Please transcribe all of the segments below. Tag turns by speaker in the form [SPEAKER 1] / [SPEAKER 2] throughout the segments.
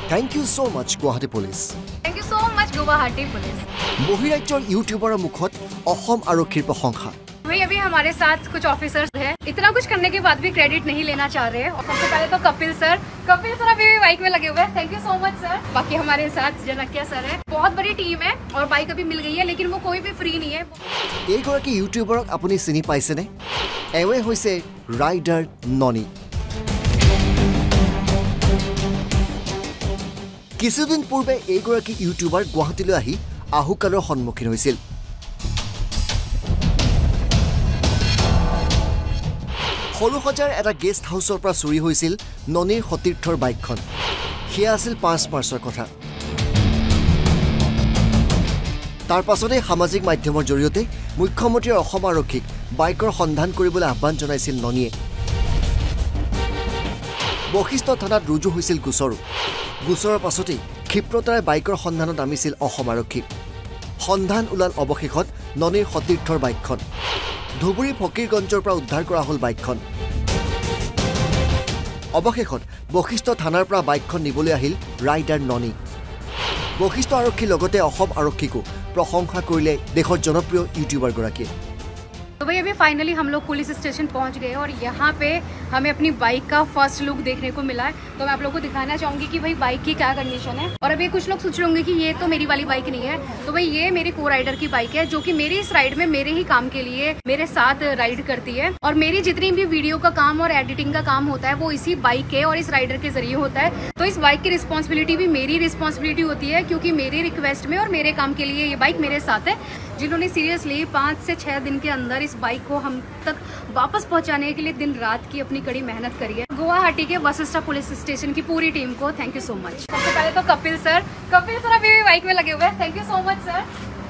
[SPEAKER 1] Thank you so much, Guwahati Police.
[SPEAKER 2] Thank you so much, Guwahati Police.
[SPEAKER 1] বহিৰাজ্যৰ ইউটিউবাৰৰ মুখত অসম আৰক্ষীৰ প্ৰশংসা।
[SPEAKER 2] भाई अभी हमारे साथ कुछ ऑफिसर्स हैं, इतना कुछ करने के बाद भी क्रेडिट नहीं लेना चाह रहे। और सबसे पहले तो कपिल सर अभी भी बाइक में लगे हुए हैं। Thank you so much sir. बाकी हमारे साथ जनकिया सर है। बहुत बड़ी टीम है और बाइक अभी मिल गई है, लेकिन वो कोई भी फ्री नहीं है।
[SPEAKER 1] এইগৰাকী ইউটিউবাৰক আপুনি চিনি পাইছেনে? এৱে হৈছে ৰাইডাৰ ননী। কিছুদিন পূৰ্বে এইগৰাকী ইউটিউবাৰ গুৱাহাটীলৈ আহি আহুকালৰ সন্মুখীন হৈছিল। সৰুসজাৰ এটা গেষ্ট হাউচৰ পৰা চুৰি হৈছিল ননীৰ সতীৰ্থৰ বাইকখন। সেয়া আছিল 5 মাৰ্চৰ কথা। তাৰ পাছতে সামাজিক মাধ্যমৰ জৰিয়তে মুখ্যমন্ত্ৰীৰ অসম আৰক্ষীক বাইকৰ সন্ধান কৰিবলৈ আহ্বান জনাইছিল ননীয়ে। বশিষ্ঠ থানাত ৰুজু হৈছিল গোচৰো। গোচৰৰ পাছতেই ক্ষিপ্ৰতাৰে বাইকৰ সন্ধানত নামিছিল অসম আৰক্ষী। সন্ধান ওলাল অৱশেষত ননীৰ সতীৰ্থৰ বাইকখন। ধুবুৰী ফকীৰগঞ্জৰ পৰা উদ্ধাৰ কৰা হ'ল বাইকখন। অৱশেষত বশিষ্ঠ থানাৰ পৰা বাইকখন নিবলৈ আহিল ৰাইডাৰ ননী। বশিষ্ঠ আৰক্ষীৰ লগতে অসম আৰক্ষীকো প্ৰশংসা কৰিলে দেশৰ জনপ্ৰিয় ইউটিউবাৰগৰাকীয়ে।
[SPEAKER 2] तो भाई अभी फाइनली हम लोग पुलिस स्टेशन पहुंच गए और यहाँ पे हमें अपनी बाइक का फर्स्ट लुक देखने को मिला है। तो मैं आप लोगों को दिखाना चाहूँगी कि भाई बाइक की क्या कंडीशन है। और अभी कुछ लोग सोच रहे होंगे कि ये तो मेरी वाली बाइक नहीं है। तो भाई ये मेरी को राइडर की बाइक है, जो कि मेरी इस राइड में मेरे ही काम के लिए मेरे साथ राइड करती है। और मेरी जितनी भी वीडियो का काम और एडिटिंग का काम होता है वो इसी बाइक के और इस राइडर के जरिए होता है। तो इस बाइक की रिस्पॉन्सिबिलिटी भी मेरी रिस्पॉन्सिबिलिटी होती है, क्योंकि मेरे रिक्वेस्ट में और मेरे काम के लिए ये बाइक मेरे साथ है। जिन्होंने सीरियसली 5 से 6 दिन के अंदर इस बाइक को हम तक वापस पहुंचाने के लिए दिन रात की अपनी कड़ी मेहनत करी है। गुवाहाटी के वशिष्ठ पुलिस स्टेशन की पूरी टीम को थैंक यू सो मच। सबसे पहले तो कपिल सर अभी भी बाइक में लगे हुए हैं। Thank you so much sir.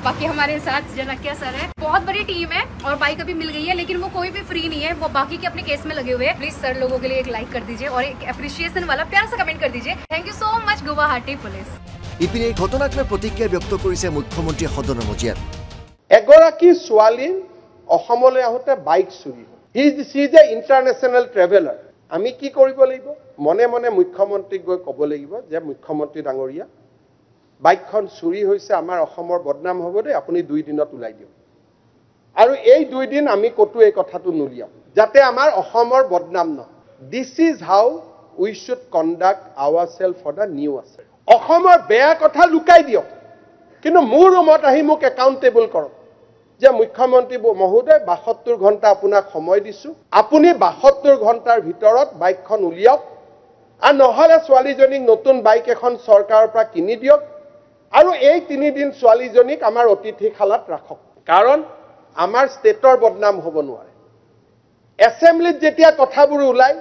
[SPEAKER 2] बाकी हमारे साथ जनकिया सर है। बहुत बड़ी टीम है और बाइक अभी मिल गई है, लेकिन वो कोई भी फ्री नहीं है। वो बाकी के अपने केस में लगे हुए हैं। प्लीज सर लोगों के लिए एक लाइक कर दीजिए और एक एप्रिसिएशन वाला प्यार से कमेंट कर दीजिए। Thank you so much Guwahati police.
[SPEAKER 1] ইপিনে এই ঘটনাক লৈ প্ৰতিক্ৰিয়া ব্যক্ত কৰিছে মুখ্যমন্ত্ৰী সদনৰ মজিয়াত।
[SPEAKER 3] এগৰাকী ছোৱালী অসমলৈ আহোঁতে বাইক চুৰি হ'ল। He is a international traveller. আমি কি কৰিব লাগিব? মনে মনে মুখ্যমন্ত্ৰীক গৈ ক'ব লাগিব যে মুখ্যমন্ত্ৰী ডাঙৰীয়া, বাইকখন চুৰি হৈছে, আমাৰ অসমৰ বদনাম হ'ব দেই, আপুনি 2 দিনত ওলাই দিয়ক। আৰু এই 2 দিন আমি ক'তো এই কথাটো নুলিয়াম, যাতে আমাৰ অসমৰ বদনাম নহয়। This is how we should conduct our self for the new আছে। অসমৰ বেয়া কথা লুকাই দিয়ক, কিন্তু মোৰ ৰুমত আহি মোক একাউণ্টেবল কৰক যে মুখ্যমন্ত্ৰী মহোদয় 72 ঘণ্টা আপোনাক সময় দিছোঁ, আপুনি 72 ঘণ্টাৰ ভিতৰত বাইকখন উলিয়াওক, আৰু নহ'লে ছোৱালীজনীক নতুন বাইক এখন চৰকাৰৰ পৰা কিনি দিয়ক, আৰু এই 3 দিন ছোৱালীজনীক আমাৰ অতিথিশালাত ৰাখক, কাৰণ আমাৰ ষ্টেটৰ বদনাম হ'ব নোৱাৰে। এছেম্বলিত যেতিয়া কথাবোৰ ওলাই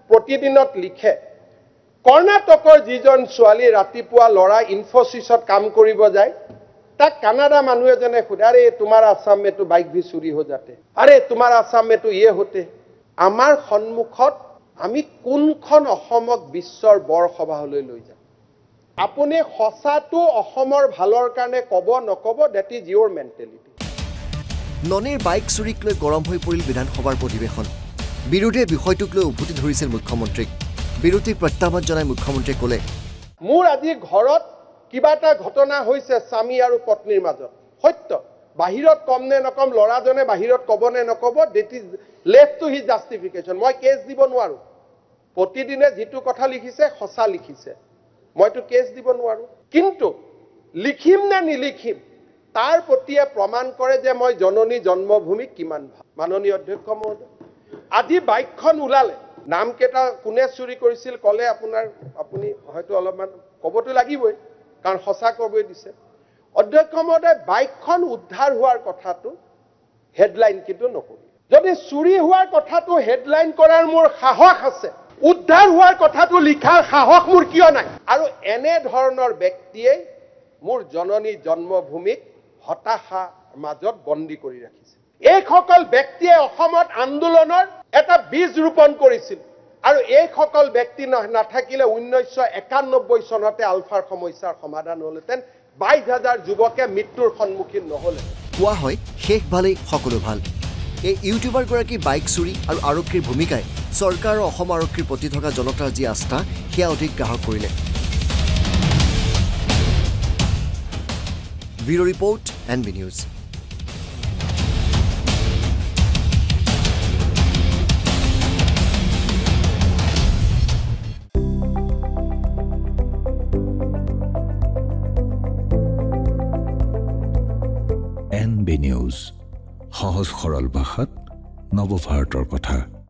[SPEAKER 3] প্ৰতিদিনত লিখে, কৰ্ণাটকৰ যিজন ছোৱালী ৰাতিপুৱা ল'ৰা ইনফোচিছত কাম কৰিব যায়, তাক কানাডা মানুহ এজনে সোধে, আৰে তোমাৰ আসাম মে তো বাইক ভি চুৰি হৈ যাতে, আৰে তোমাৰ আসাম মে তো ইয়ে হতে। আমাৰ সন্মুখত আমি কোনখন অসমক বিশ্বৰ বৰসভালৈ লৈ যাম? আপুনি সঁচাটো অসমৰ ভালৰ কাৰণে ক'ব নক'ব, ডেট ইজ ইয়ৰ মেণ্টেলিটি।
[SPEAKER 1] ননীৰ বাইক চুৰিক লৈ গৰম হৈ পৰিল বিধানসভাৰ অধিৱেশন। বিৰোধীয়ে বিষয়টোক লৈ উভতি ধৰিছিল মুখ্যমন্ত্ৰীক। বিৰোধীক প্ৰত্যাহ্বান জনাই মুখ্যমন্ত্ৰীয়ে ক'লে,
[SPEAKER 3] মোৰ আজি ঘৰত কিবা এটা ঘটনা হৈছে স্বামী আৰু পত্নীৰ মাজত, সত্য। বাহিৰত কম নে নকম, ল'ৰাজনে বাহিৰত ক'ব নে নক'ব, that is left to his justification. মই কেছ দিব নোৱাৰোঁ। প্ৰতিদিনে যিটো কথা লিখিছে সঁচা লিখিছে, মইতো কেছ দিব নোৱাৰোঁ। কিন্তু লিখিম নে নিলিখিম তাৰ প্ৰতিয়ে প্ৰমাণ কৰে যে মই জননী জন্মভূমিক কিমান ভাল। মাননীয় অধ্যক্ষ মহোদয়, আজি বাইকখন ওলালে, নামকেইটা কোনে চুৰি কৰিছিল ক'লে আপুনি হয়তো অলপমান ক'বতো লাগিবই, কাৰণ সঁচা ক'বই দিছে। অধ্যক্ষ মহোদয়, বাইকখন উদ্ধাৰ হোৱাৰ কথাটো হেডলাইন কিন্তু নকৰি, যদি চুৰি হোৱাৰ কথাটো হেডলাইন কৰাৰ মোৰ সাহস আছে, উদ্ধাৰ হোৱাৰ কথাটো লিখাৰ সাহস মোৰ কিয় নাই? আৰু এনে ধৰণৰ ব্যক্তিয়ে মোৰ জননী জন্মভূমিক হতাশাৰ মাজত বন্দী কৰি ৰাখিছে। এইসকল ব্যক্তিয়ে অসমত আন্দোলনৰ এটা বীজ ৰোপণ কৰিছিল, আৰু এইসকল ব্যক্তি নাথাকিলে 1991 চনতে আলফাৰ সমস্যাৰ সমাধান হ'লহেঁতেন, 22,000 যুৱকে মৃত্যুৰ সন্মুখীন নহ'লে।
[SPEAKER 1] কোৱা হয় শেষ ভালেই সকলো ভাল। এই ইউটিউবাৰগৰাকী বাইক চুৰি আৰু আৰক্ষীৰ ভূমিকাই চৰকাৰ আৰু অসম আৰক্ষীৰ প্ৰতি থকা জনতাৰ যি আস্থা সেয়া অধিক গ্ৰাহক কৰিলে। Bureau report NB News।
[SPEAKER 4] NB News, সহজ সৰল ভাষাত নৱভাৰতৰ কথা।